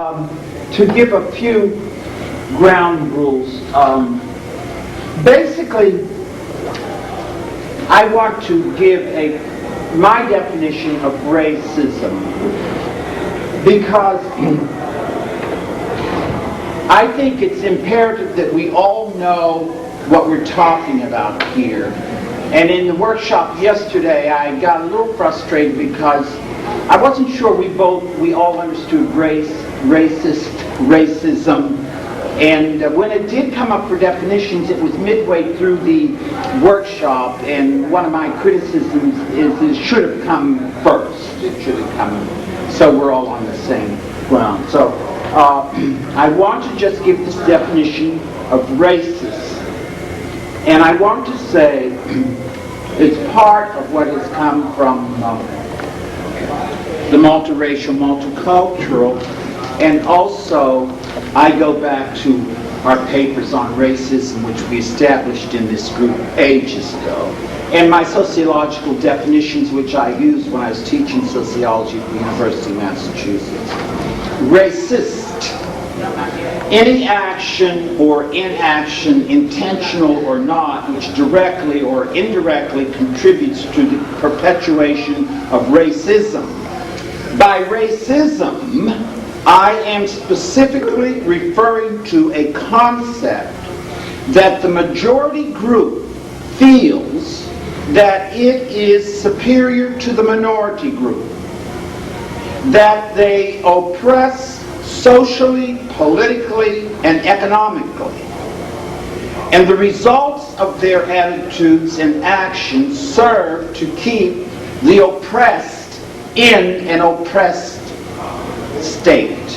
To give a few ground rules. Basically, I want to give my definition of racism, because I think it's imperative that we all know what we're talking about here. And in the workshop yesterday, I got a little frustrated because I wasn't sure we all understood racism, and when it did come up for definitions, it was midway through the workshop, and one of my criticisms is it should have come first. It should have come, so we're all on the same ground. So I want to just give this definition of racist, and I want to say it's part of what has come from the multiracial, multicultural, and also I go back to our papers on racism, which we established in this group ages ago, and my sociological definitions, which I used when I was teaching sociology at the University of Massachusetts. Racist: any action or inaction, intentional or not, which directly or indirectly contributes to the perpetuation of racism. By racism, I am specifically referring to a concept that the majority group feels that it is superior to the minority group, that they oppress socially, politically, and economically. And the results of their attitudes and actions serve to keep the oppressed in an oppressed state.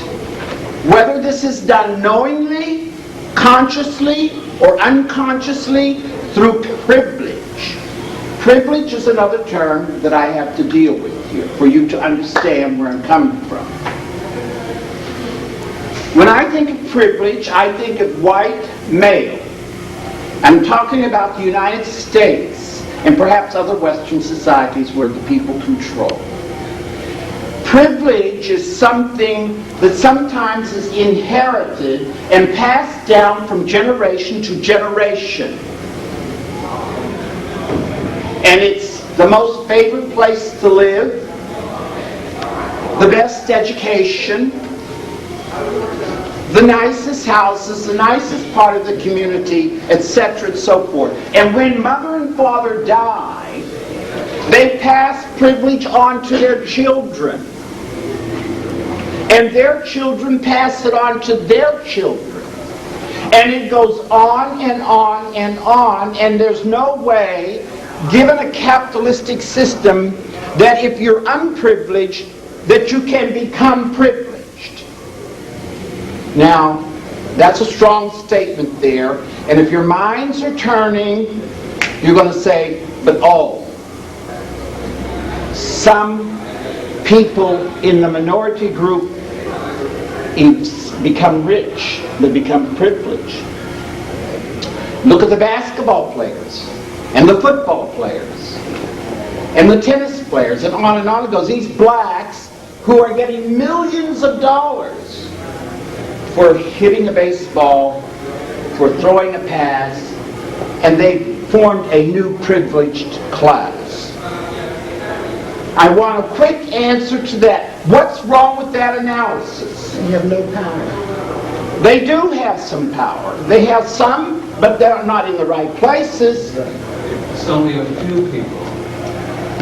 Whether this is done knowingly, consciously, or unconsciously through privilege. Privilege is another term that I have to deal with here for you to understand where I'm coming from. When I think of privilege, I think of white male. I'm talking about the United States and perhaps other Western societies where the people control. Privilege is something that sometimes is inherited and passed down from generation to generation. And it's the most favored place to live, the best education, the nicest houses, the nicest part of the community, etc., and so forth. And when mother and father die, they pass privilege on to their children. And their children pass it on to their children. And it goes on and on and on, and there's no way, given a capitalistic system, that if you're unprivileged, that you can become privileged. Now, that's a strong statement there, and if your minds are turning, you're going to say, but some people in the minority group become rich, they become privileged. Look at the basketball players, and the football players, and the tennis players, and on it goes. These blacks who are getting millions of dollars for hitting a baseball, for throwing a pass, and they formed a new privileged class. I want a quick answer to that. What's wrong with that analysis? They have no power. They do have some power. They have some, but they're not in the right places. It's only a few people.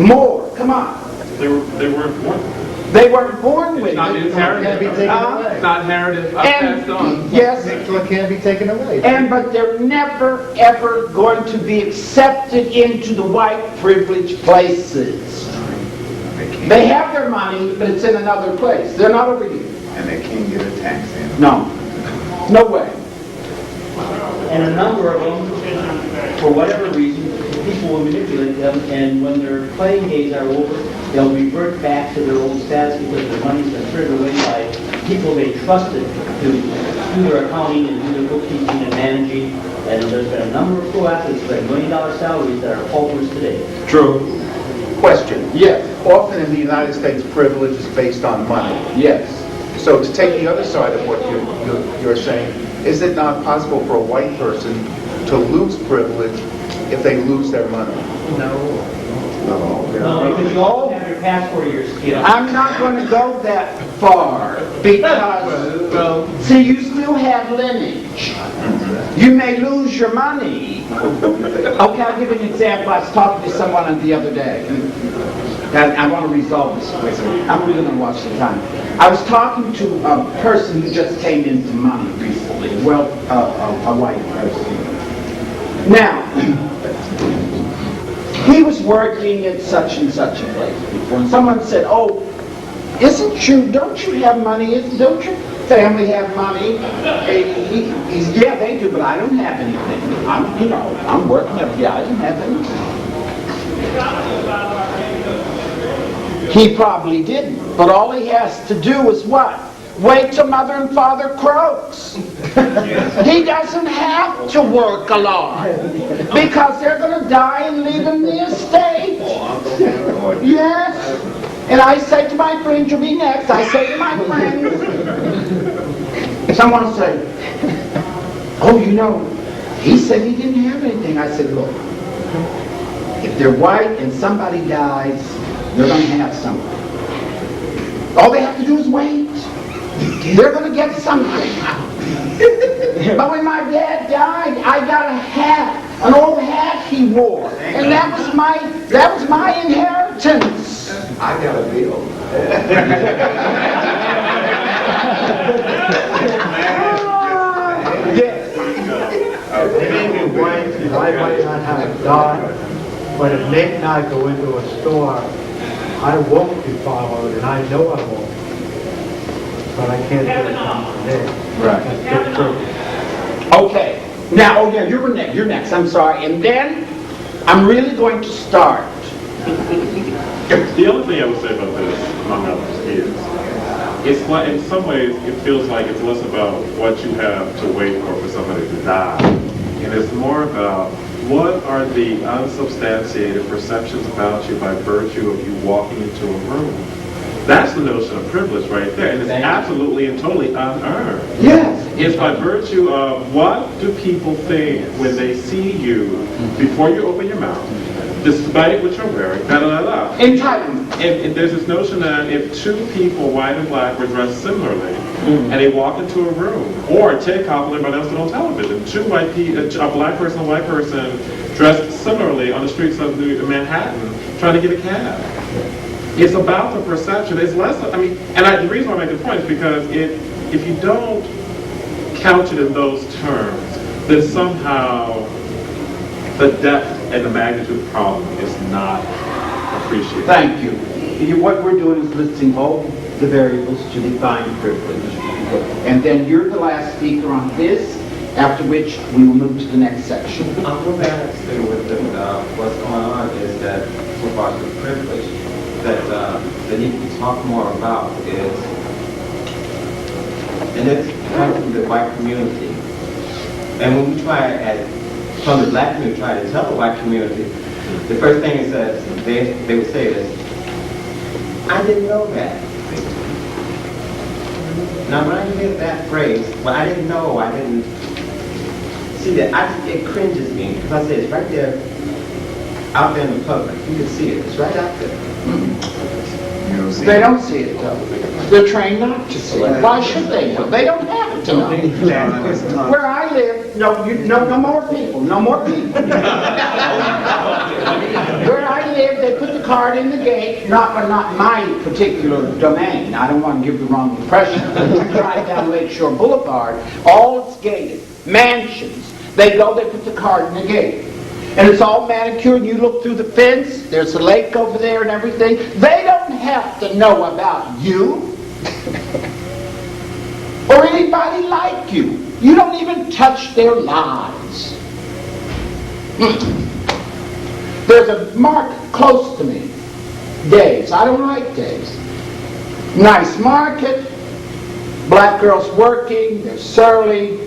More. Come on. They weren't born. They weren't born with It's not it. inherited. It can't be taken away. It's not inherited. Passed on. Yes. It can't be taken away. But they're never, ever going to be accepted into the white privileged places. They have their money, but it's in another place. They're not over here. And they can't get a tax in. No. No way. And a number of them, for whatever reason, people will manipulate them, and when their playing days are over, they'll revert back to their old status because their money's been turned away by people they trusted to do their accounting and do their bookkeeping and managing. And there's been a number of pro athletes that have $1 million salaries that are paupers today. True. Question. Yes. Often in the United States, privilege is based on money. Yes. So to take the other side of what you're saying, is it not possible for a white person to lose privilege if they lose their money? No, because you all have your passport or your skin. I'm not going to go that far because, see, you still have lineage. You may lose your money. Okay, I'll give you an example. I was talking to someone the other day. And I want to resolve this quickly. I'm really going to watch the time. I was talking to a person who just came into money recently. Well, a white person. Now, he was working at such and such a place before, and someone said, "Oh, don't you have money? Don't your family have money?" He's, "Yeah, they do, but I don't have anything. I'm working up. Yeah, I don't have anything." He probably didn't, but all he has to do is what? Wait till mother and father croaks. He doesn't have to work a lot because they're going to die and leave him the estate. Yes. And I say to my friends, you'll be next. I say to my friends, someone said, "Oh, he said he didn't have anything." I said, "Look, if they're white and somebody dies, they're going to have something. All they have to do is wait. They're going to get something." But when my dad died, I got a hat, an old hat he wore, and that was my inheritance. I got a bill. Yes. Maybe white, and I might not have a dime, but at midnight go into a store, I won't be followed, and I know I won't. But I can't do it today. Right. That's just true. Okay. Now, you're next. I'm sorry. And then I'm really going to start. The other thing I would say about this, among others, is it's like, in some ways, it feels like it's less about what you have to wait for somebody to die, and it's more about what are the unsubstantiated perceptions about you by virtue of you walking into a room. That's the notion of privilege right there, and it's absolutely and totally unearned. Yes. It's by virtue of what do people think when they see you before you open your mouth, despite what you're wearing, da-da-da-da. Entitlement. And there's this notion that if two people, white and black, were dressed similarly, and they walk into a room, or Ted Koppel and everybody else on television, a black person and a white person dressed similarly on the streets of Manhattan trying to get a cab. It's about the perception. It's less, the reason why I make the point is because if you don't couch it in those terms, then somehow the depth and the magnitude of the problem is not appreciated. Thank you. What we're doing is listing all the variables to define privilege. And then you're the last speaker on this, after which we will move to the next section. What I have to say with what's going on is that so far as the privilege that need to be talked more about is, and it's comes from the white community. And when we try from the black community, try to tell the white community, the first thing is that they would say is, "I didn't know that." Now, when I hear that phrase, well, I didn't know, I didn't see that, it cringes me, because I say it's right there, out there in the public. You can see it. It's right out there. They don't see it though. They're trained not to see it. Why should they know? They don't have to know. Where I live, no more people. No more people. Where I live, they put the card in the gate, not my particular domain. I don't want to give the wrong impression. You drive down Lakeshore Boulevard, all it's gated. Mansions. They put the card in the gate. And it's all manicured, and you look through the fence, there's a lake over there and everything. They don't have to know about you or anybody like you. You don't even touch their lives. There's a market close to me. Days. I don't like Days. Nice market. Black girls working. They're surly.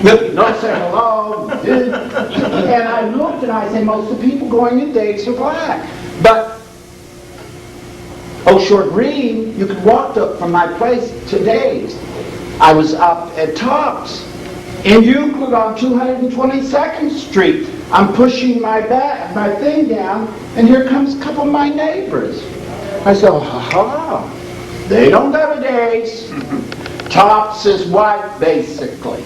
Don't say hello. And I looked and I said, most of the people going in Days are black. But Oshore Green, you could walk up from my place today. I was up at Tops. In Euclid on 222nd Street, I'm pushing my thing down, and here comes a couple of my neighbors. I said, ha-ha, they don't have a days. Tops is white, basically.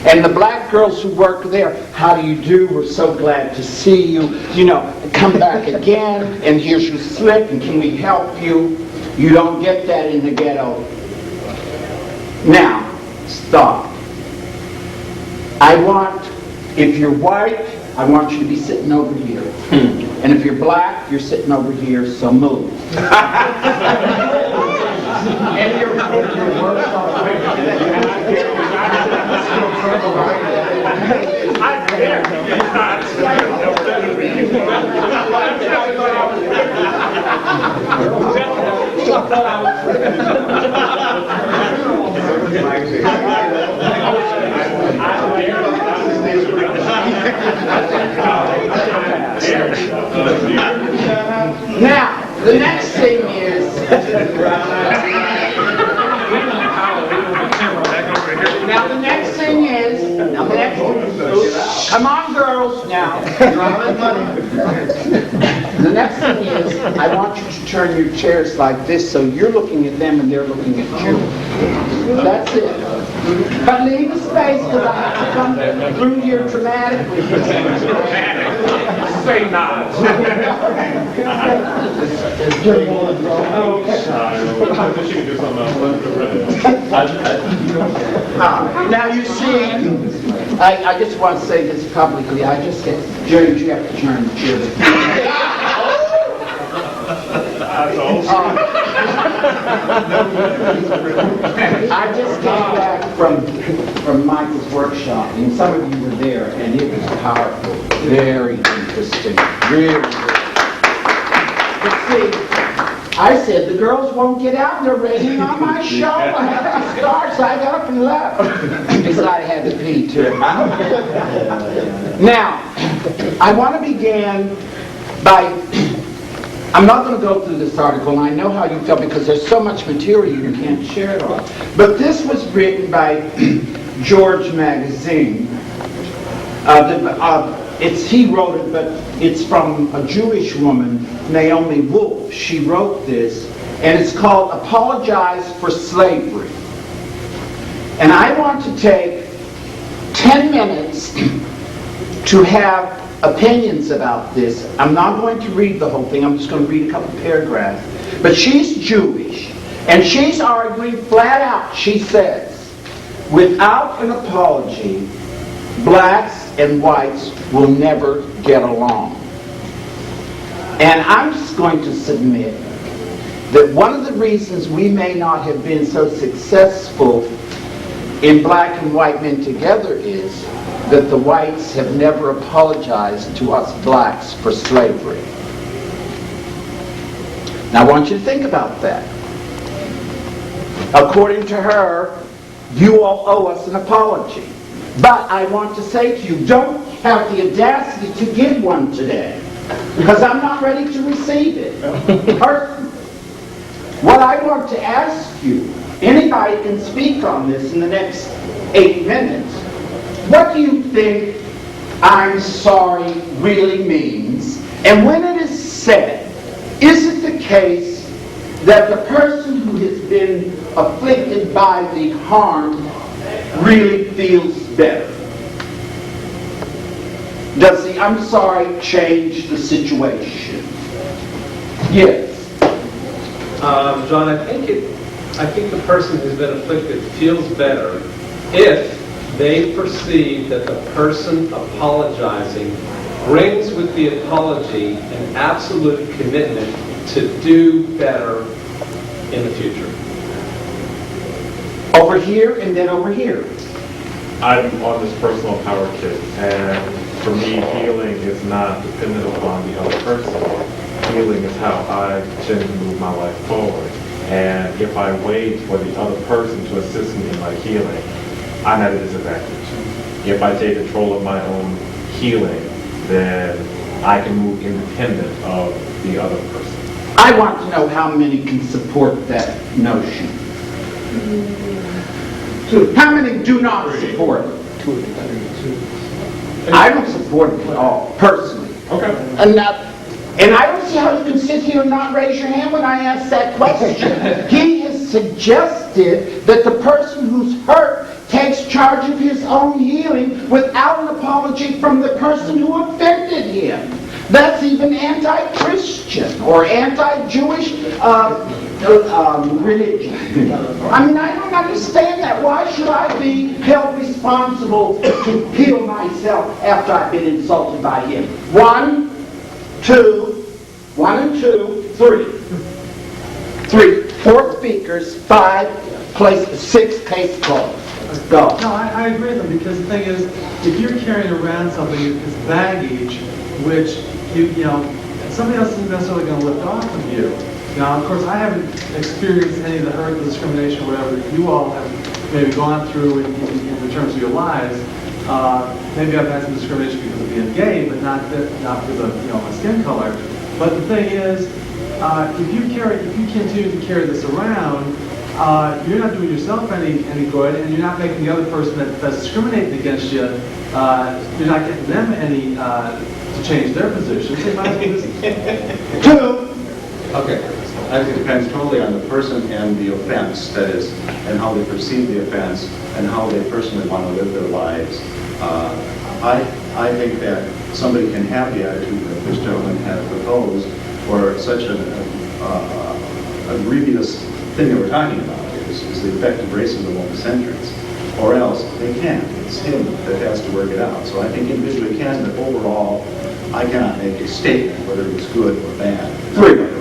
And the black girls who work there, how do you do? We're so glad to see you. You know, come back again, and here's your slip, and can we help you? You don't get that in the ghetto. Now, stop. I want, if you're white, I want you to be sitting over here. And if you're black, you're sitting over here, so move. And you're now, the next thing is, come on girls, now. The next thing is, I want you to turn your chairs like this so you're looking at them and they're looking at you. That's it. But leave a space because I have to come through here dramatically. Say not. Now you see, I just want to say this publicly. I just get, Jerry, you have to turn the chair. I just came back from Michael's workshop, and some of you were there, and it was powerful, very interesting, really good. But see, I said the girls won't get out, and they're raiding on my show. I have to start, so I got up and left. Because I had to pee too. Now, I want to begin by. I'm not going to go through this article, and I know how you feel because there's so much material you can't share it all. But this was written by George Magazine. He wrote it, but it's from a Jewish woman, Naomi Wolf. She wrote this, and it's called Apologize for Slavery. And I want to take 10 minutes to have opinions about this. I'm not going to read the whole thing. I'm just going to read a couple paragraphs. But she's Jewish, and she's arguing flat out. She says, without an apology, blacks and whites will never get along. And I'm just going to submit that one of the reasons we may not have been so successful in black and white men together is that the whites have never apologized to us blacks for slavery. Now I want you to think about that. According to her, you all owe us an apology. But I want to say to you, don't have the audacity to give one today, because I'm not ready to receive it. What I want to ask you, anybody can speak on this in the next 8 minutes. What do you think I'm sorry really means? And when it is said, is it the case that the person who has been afflicted by the harm really feels better? Does the I'm sorry change the situation? Yes. John, I think the person who's been afflicted feels better if they perceive that the person apologizing brings with the apology an absolute commitment to do better in the future. Over here and then over here. I'm on this personal power kick, and for me, healing is not dependent upon the other person. Healing is how I tend to move my life forward. And if I wait for the other person to assist me in my healing, I'm at a disadvantage. If I take control of my own healing, then I can move independent of the other person. I want to know how many can support that notion. How many do not support it? I don't support it at all, personally. Okay. And I don't see how you can sit here and not raise your hand when I ask that question. He has suggested that the person who's hurt takes charge of his own healing without an apology from the person who offended him. That's even anti-Christian or anti-Jewish religion. I mean, I don't understand that. Why should I be held responsible to heal myself after I've been insulted by him? One and two, three, 4 speakers, 6 case closed. Go. No, I agree with them, because the thing is, if you're carrying around something as baggage, which you know, somebody else isn't necessarily going to lift off of you. Now, of course, I haven't experienced any of the hurt, the discrimination, whatever that you all have maybe gone through in terms of your lives. Maybe I've had some discrimination because of being gay, but not because of my skin color. But the thing is, if you continue to carry this around, you're not doing yourself any good, and you're not making the other person that's discriminating against you. You're not getting them any to change their position. They might be Okay. I think it depends totally on the person and the offense, that is, and how they perceive the offense and how they personally want to live their lives. I think that somebody can have the attitude that this gentleman has proposed for such a grievous thing that we're talking about is the effect of racism on the centuries, or else they can't. It's him that has to work it out. So I think individually can, but overall, I cannot make a statement whether it's good or bad. 3.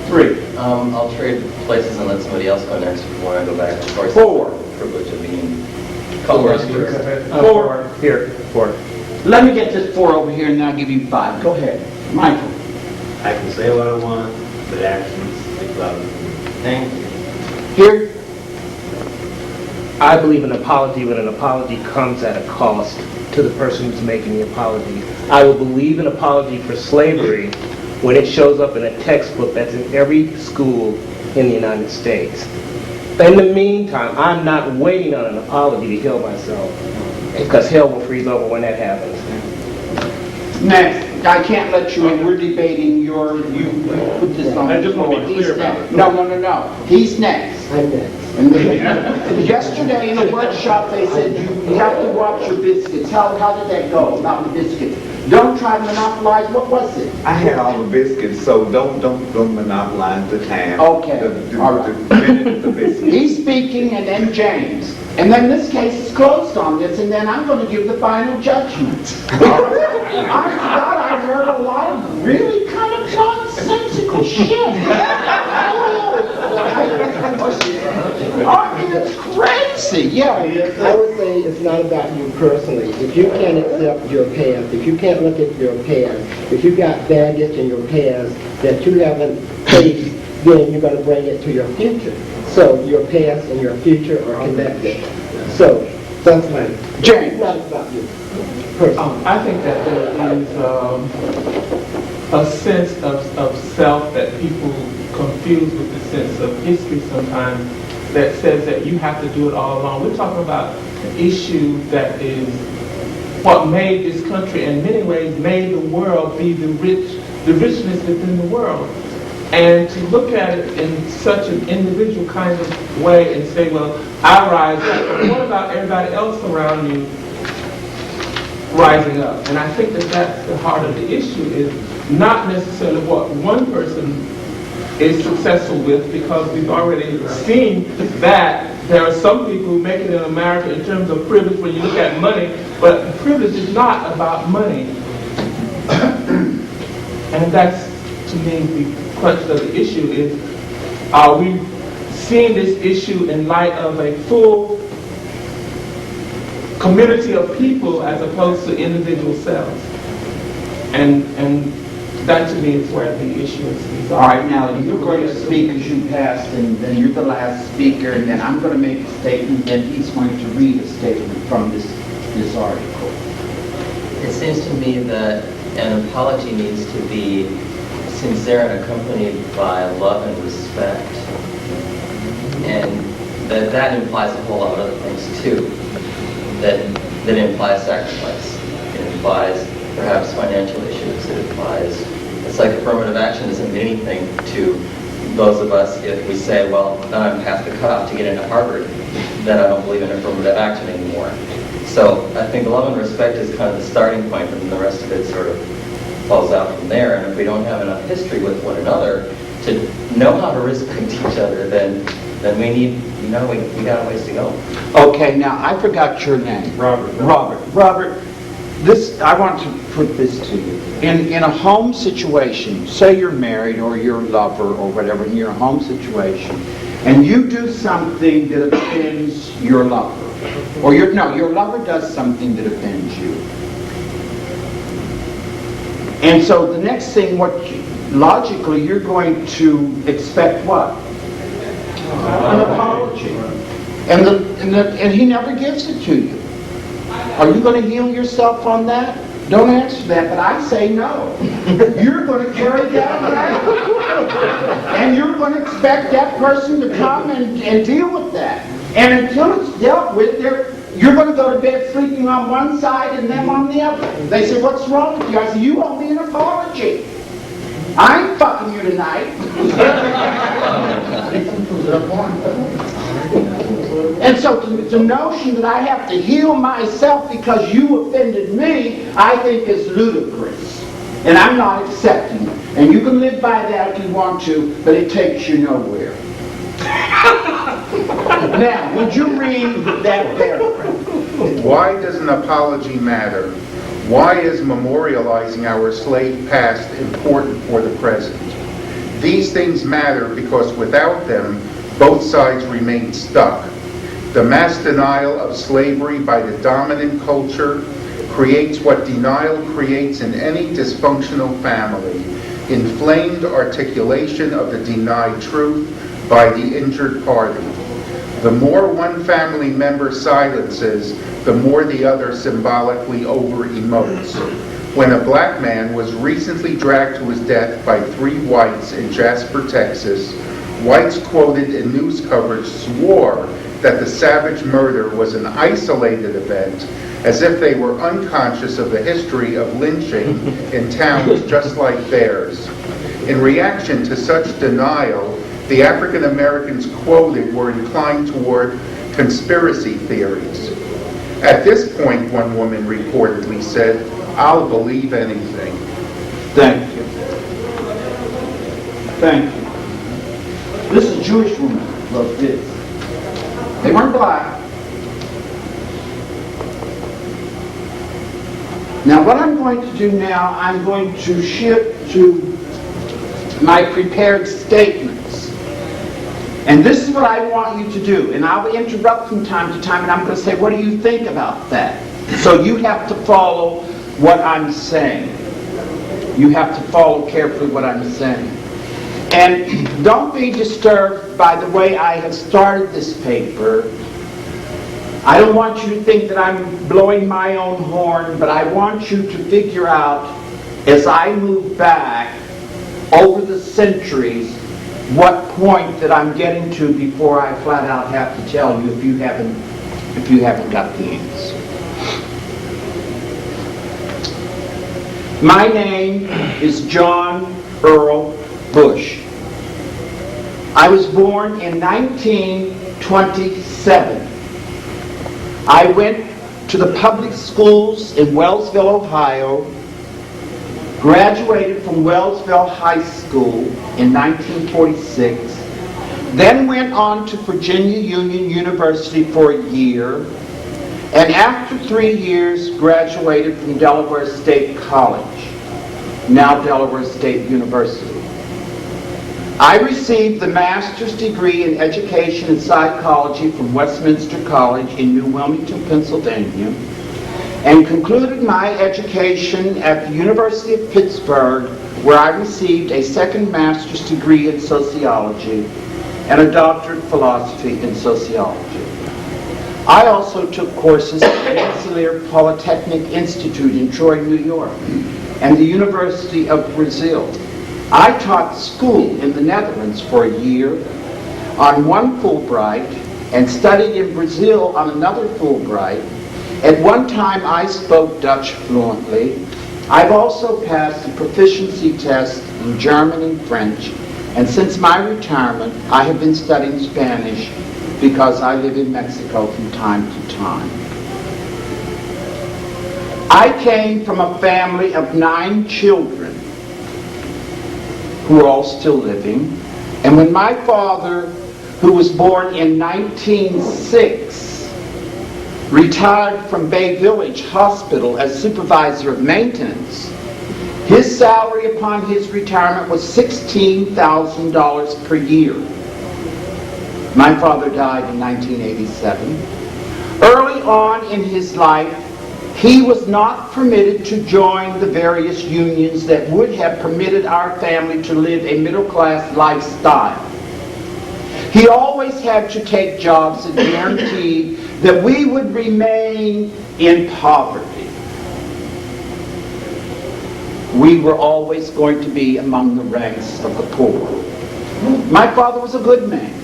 3. I'll trade places and let somebody else go next before I go back. Of course, 4. the privilege of being called first. 4. Here, 4. Let me get this 4 over here and then I'll give you 5. Go ahead. Michael. I can say what I want, but actions speak louder. Thank you. Here. I believe an apology when an apology comes at a cost to the person who's making the apology. I will believe an apology for slavery when it shows up in a textbook that's in every school in the United States. In the meantime, I'm not waiting on an apology to heal myself, because hell will freeze over when that happens. Next. I can't let you in. We're debating you put this on I the just want to floor. be He's clear about next. it. No. He's next. I'm next. And yesterday in the workshop they said you have to watch your biscuits. How did that go about the biscuits? Don't try to monopolize. What was it? I had all the biscuits, so don't monopolize the time. Okay, all right. The biscuits. He's speaking, and then James. And then this case is closed on this, and then I'm going to give the final judgment. I thought I heard a lot of really kind of nonsensical shit. I mean, it's crazy. Yeah. I would say it's not about you personally. If you can't accept your past, if you can't look at your past, if you got baggage in your past that you haven't faced, then you're going to bring it to your future. So your past and your future are connected. So that's my James. It's not about you personally. I think that there is a sense of self that people confuse with the sense of history sometimes, that says that you have to do it all alone. We're talking about an issue that is what made this country, in many ways, made the world be the richness within the world. And to look at it in such an individual kind of way and say, well, I rise up, but what about everybody else around you rising up? And I think that that's the heart of the issue, is not necessarily what one person is successful with, because we've already seen that there are some people who make it in America in terms of privilege when you look at money, but privilege is not about money. And that's, to me, the crux of the issue is, are we seeing this issue in light of a full community of people as opposed to individual selves? And that to me is where the issue is. All right, now you're going to speak as you passed, and then you're the last speaker, and then I'm going to make a statement, then he's going to read a statement from this article. It seems to me that an apology needs to be sincere and accompanied by love and respect. And that implies a whole lot of other things too. That implies sacrifice. It implies perhaps financial issues. It implies, it's like affirmative action isn't anything to those of us if we say, well, now I'm past the cutoff to get into Harvard, then I don't believe in affirmative action anymore. So I think love and respect is kind of the starting point, and the rest of it sort of falls out from there. And if we don't have enough history with one another to know how to respect each other, then we need, we got a ways to go. Okay, now I forgot your name. Robert. Robert, I want to put this to you. In a home situation, say you're married or you're a lover or whatever, in your home situation, and you do something that offends your lover, or your lover does something that offends you. And so the next thing, logically, you're going to expect what? An apology. And he never gives it to you. Are you going to heal yourself on that? Don't answer that, but I say no. You're going to carry that around. And you're going to expect that person to come and deal with that. And until it's dealt with, you're going to go to bed sleeping on one side and them on the other. They say, what's wrong with you? I say, you owe me an apology. I ain't fucking you tonight. And so the notion that I have to heal myself because you offended me, I think is ludicrous. And I'm not accepting it. And you can live by that if you want to, but it takes you nowhere. Now, would you read that paragraph? Why does an apology matter? Why is memorializing our slave past important for the present? These things matter because without them, both sides remain stuck. The mass denial of slavery by the dominant culture creates what denial creates in any dysfunctional family: inflamed articulation of the denied truth by the injured party. The more one family member silences, the more the other symbolically over-emotes. When a black man was recently dragged to his death by 3 whites in Jasper, Texas, whites quoted in news coverage swore that the savage murder was an isolated event, as if they were unconscious of the history of lynching in towns just like theirs. In reaction to such denial, the African Americans quoted were inclined toward conspiracy theories. At this point, one woman reportedly said, "I'll believe anything." Thank you. Thank you. This is a Jewish woman wrote this. They weren't black. Now what I'm going to do now, I'm going to shift to my prepared statements. And this is what I want you to do. And I'll interrupt from time to time and I'm going to say, what do you think about that? So you have to follow what I'm saying. You have to follow carefully what I'm saying. And don't be disturbed by the way I have started this paper. I don't want you to think that I'm blowing my own horn, but I want you to figure out, as I move back over the centuries, what point that I'm getting to before I flat out have to tell you if you haven't got the answer. My name is John Earl Bush. I was born in 1927. I went to the public schools in Wellsville, Ohio, graduated from Wellsville High School in 1946, then went on to Virginia Union University for a year, and after 3 years graduated from Delaware State College, now Delaware State University. I received the master's degree in education and psychology from Westminster College in New Wilmington, Pennsylvania, and concluded my education at the University of Pittsburgh, where I received a second master's degree in sociology and a doctorate of philosophy in sociology. I also took courses at the Rensselaer Polytechnic Institute in Troy, New York, and the University of Brazil. I taught school in the Netherlands for a year on one Fulbright and studied in Brazil on another Fulbright. At one time, I spoke Dutch fluently. I've also passed the proficiency test in German and French, and since my retirement, I have been studying Spanish because I live in Mexico from time to time. I came from a family of 9 children who are all still living, and when my father, who was born in 1906, retired from Bay Village Hospital as supervisor of maintenance, his salary upon his retirement was $16,000 per year. My father died in 1987. Early on in his life, he was not permitted to join the various unions that would have permitted our family to live a middle-class lifestyle. He always had to take jobs that guaranteed that we would remain in poverty. We were always going to be among the ranks of the poor. My father was a good man.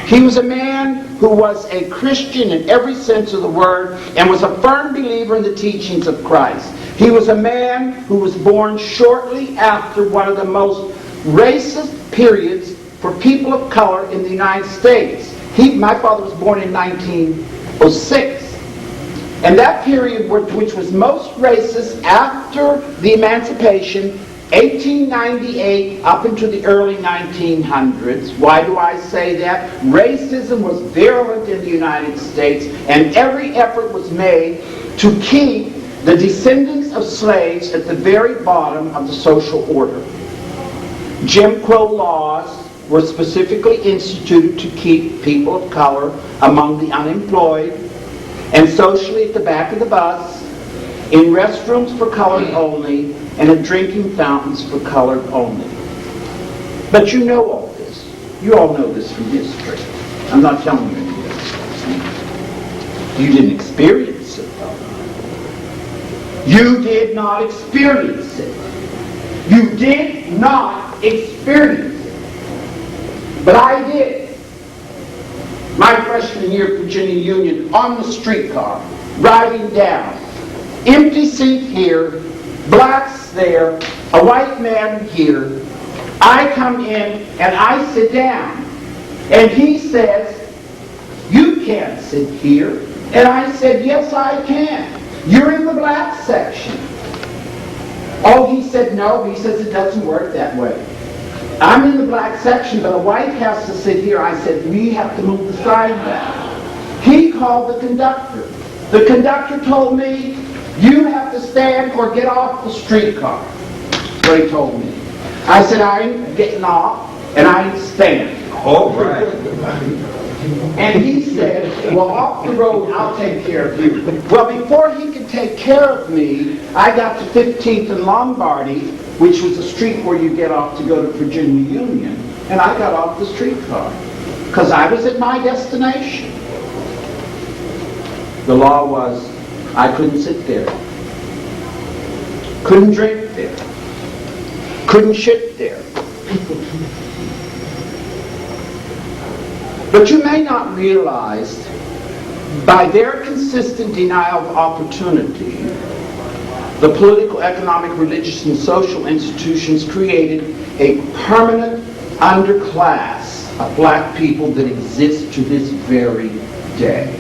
He was a man who was a Christian in every sense of the word and was a firm believer in the teachings of Christ. He was a man who was born shortly after one of the most racist periods for people of color in the United States. My father was born in 1906. And that period, which was most racist after the emancipation, 1898 up into the early 1900s. Why do I say that? Racism was virulent in the United States, and every effort was made to keep the descendants of slaves at the very bottom of the social order. Jim Crow laws were specifically instituted to keep people of color among the unemployed, and socially at the back of the bus, in restrooms for colored only, and at drinking fountains for colored only. But you know all this. You all know this from history. I'm not telling you any of this. You didn't experience it, though. You did not experience it. You did not experience it. But I did. My freshman year at Virginia Union, on the streetcar, riding down. Empty seat here, blacks there, a white man here. I come in and I sit down. And he says, "You can't sit here." And I said, "Yes, I can. You're in the black section." Oh, he said, "No." He says, "It doesn't work that way. I'm in the black section, but a white has to sit here." I said, "We have to move the sign back." He called the conductor. The conductor told me, "You have to stand or get off the streetcar." That's what he told me. I said, "I ain't getting off and I ain't standing." All right. And he said, "Well, off the road, I'll take care of you." Well, before he could take care of me, I got to 15th and Lombardy, which was a street where you get off to go to Virginia Union, and I got off the streetcar because I was at my destination. The law was I couldn't sit there, couldn't drink there, couldn't shit there. But you may not realize, by their consistent denial of opportunity, the political, economic, religious, and social institutions created a permanent underclass of black people that exists to this very day.